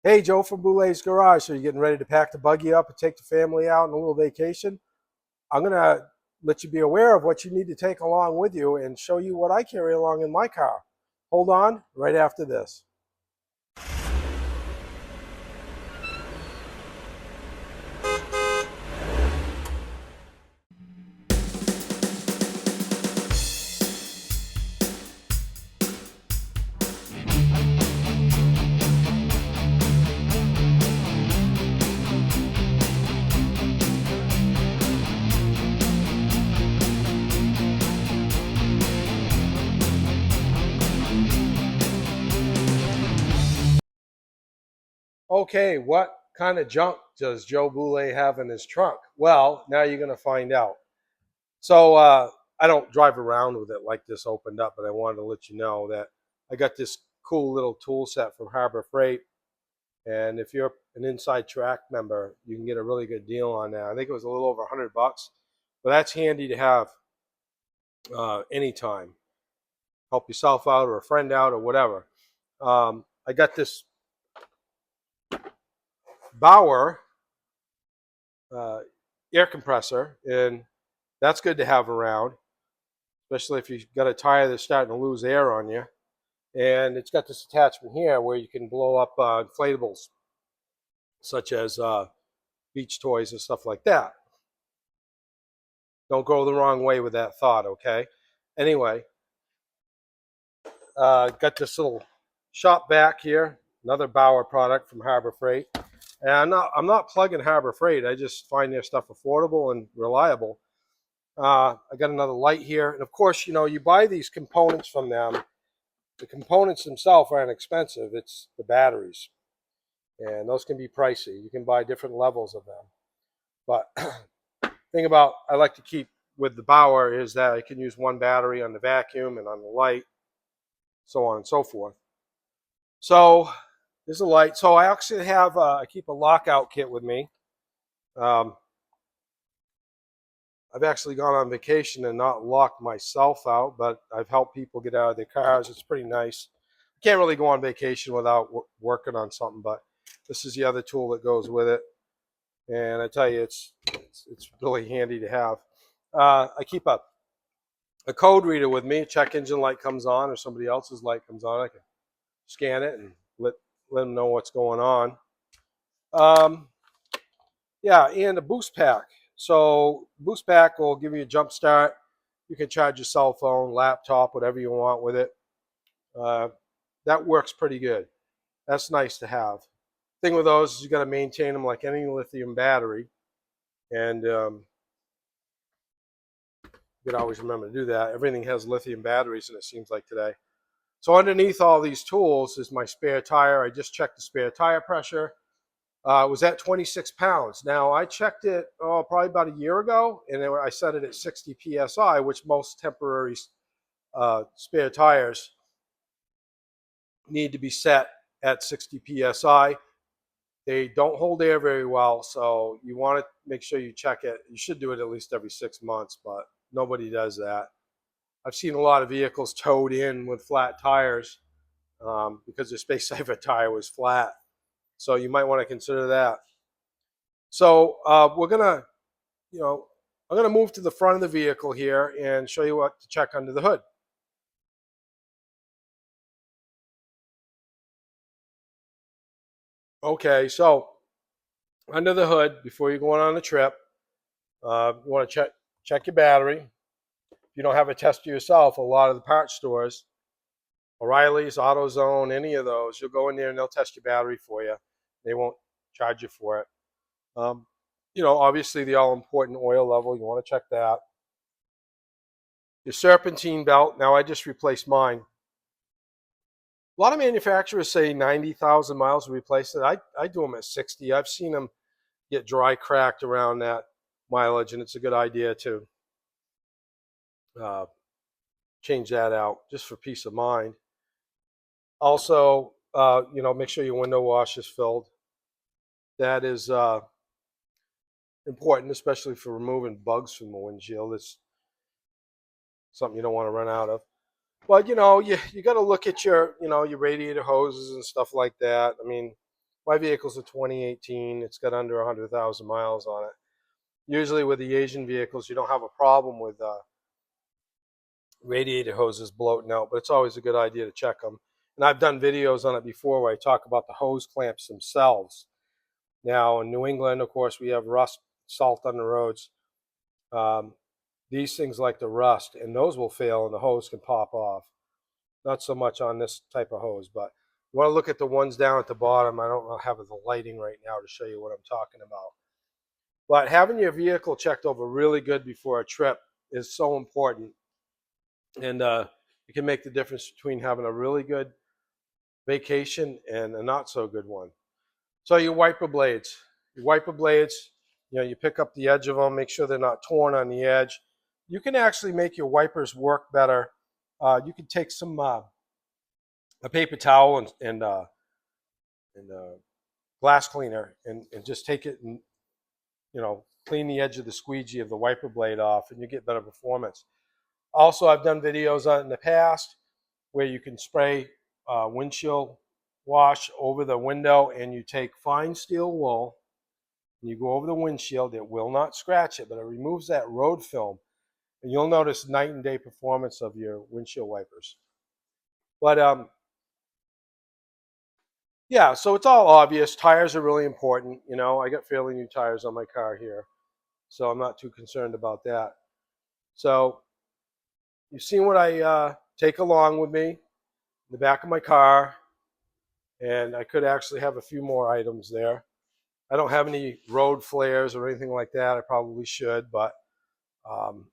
Hey, Joe from Boulet's Garage. So you're getting ready to pack the buggy up and take the family out on a little vacation? I'm going to let you be aware of what you need to take along with you and show you what I carry along in my car. Hold on right after this. Okay, what kind of junk does Joe Boulet have in his trunk? Well, now you're going to find out. So I don't drive around with it like this opened up, but I wanted to let you know that I got this cool little tool set from Harbor Freight. And if you're an Inside Track member, you can get a really good deal on that. I think it was a little over $100, but that's handy to have anytime. Help yourself out or a friend out or whatever. I got this Bauer uh, air compressor, and that's good to have around, especially if you've got a tire that's starting to lose air on you. And it's got this attachment here where you can blow up inflatables, such as beach toys and stuff like that. Don't go the wrong way with that thought, okay? Anyway, got this little shop vac here, another Bauer product from Harbor Freight. And I'm not plugging Harbor Freight. I just find their stuff affordable and reliable. I got another light here, and of course, you buy these components from them. The components themselves aren't expensive. It's the batteries, and those can be pricey. You can buy different levels of them. But thing about I like to keep with the Bauer is that I can use one battery on the vacuum and on the light, so on and so forth. So there's a light. So I actually have I keep a lockout kit with me. Um, I've actually gone on vacation and not locked myself out, but I've helped people get out of their cars. It's pretty nice. I can't really go on vacation without working on something, but this is the other tool that goes with it. And I tell you, it's really handy to have. I keep a code reader with me. Check engine light comes on or somebody else's light comes on. I can scan it and let them know what's going on. Yeah, and a boost pack. So boost pack will give you a jump start. You can charge your cell phone, laptop, whatever you want with it. That works pretty good. That's nice to have. Thing with those is you got to maintain them like any lithium battery, and you can always remember to do that. Everything has lithium batteries, and it seems like today. So underneath all these tools is my spare tire. I just checked the spare tire pressure. It was at 26 pounds. Now, I checked it probably about a year ago, and I set it at 60 psi, which most temporary spare tires need to be set at 60 psi. They don't hold air very well, so you want to make sure you check it. You should do it at least every 6 months, but nobody does that. I've seen a lot of vehicles towed in with flat tires because their space saver tire was flat. So you might want to consider that. So we're gonna, I'm gonna move to the front of the vehicle here and show you what to check under the hood. Okay, so under the hood, before you're going on the trip, you want to check your battery. If you don't have a tester yourself, a lot of the parts stores, O'Reilly's, AutoZone, any of those, you'll go in there and they'll test your battery for you. They won't charge you for it. Obviously the all-important oil level, you want to check that. Your serpentine belt, now I just replaced mine. A lot of manufacturers say 90,000 miles to replace it. I do them at 60. I've seen them get dry cracked around that mileage, and it's a good idea to change that out just for peace of mind. Also, make sure your window wash is filled. That is important, especially for removing bugs from the windshield. It's something you don't want to run out of. But you got to look at your radiator hoses and stuff like that. I mean, My vehicle's a 2018. It's got under 100,000 miles on it. Usually with the Asian vehicles, you don't have a problem with radiator hoses bloating out, but it's always a good idea to check them. And I've done videos on it before where I talk about the hose clamps themselves. Now in New England, of course, we have rust, salt on the roads. These things like to rust, and those will fail and the hose can pop off. Not so much on this type of hose, but you want to look at the ones down at the bottom. I don't have the lighting right now to show you what I'm talking about. But having your vehicle checked over really good before a trip is so important. And it can make the difference between having a really good vacation and a not so good one. So your wiper blades. Your wiper blades, you pick up the edge of them, make sure they're not torn on the edge. You can actually make your wipers work better. You can take some a paper towel and glass cleaner and just take it and clean the edge of the squeegee of the wiper blade off, and you get better performance. Also, I've done videos on it in the past where you can spray windshield wash over the window, and you take fine steel wool and you go over the windshield. It will not scratch it, but it removes that road film, and you'll notice night and day performance of your windshield wipers. But yeah, so it's all obvious. Tires are really important. I got fairly new tires on my car here, so I'm not too concerned about that. So you've seen what I take along with me in the back of my car, and I could actually have a few more items there. I don't have any road flares or anything like that. I probably should, but um,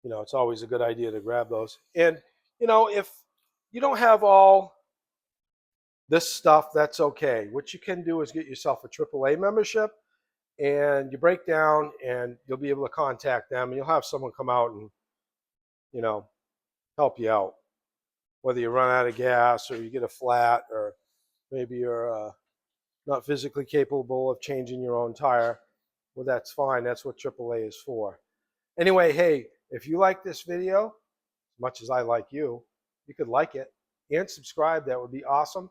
it's always a good idea to grab those. And if you don't have all this stuff, that's okay. What you can do is get yourself a AAA membership, and you break down, and you'll be able to contact them, and you'll have someone come out and help you out. Whether you run out of gas, or you get a flat, or maybe you're not physically capable of changing your own tire, well, that's fine. That's what AAA is for. Anyway, hey, if you like this video, as much as I like you, you could like it and subscribe. That would be awesome.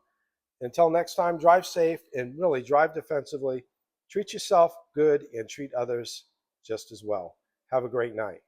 Until next time, drive safe and really drive defensively. Treat yourself good and treat others just as well. Have a great night.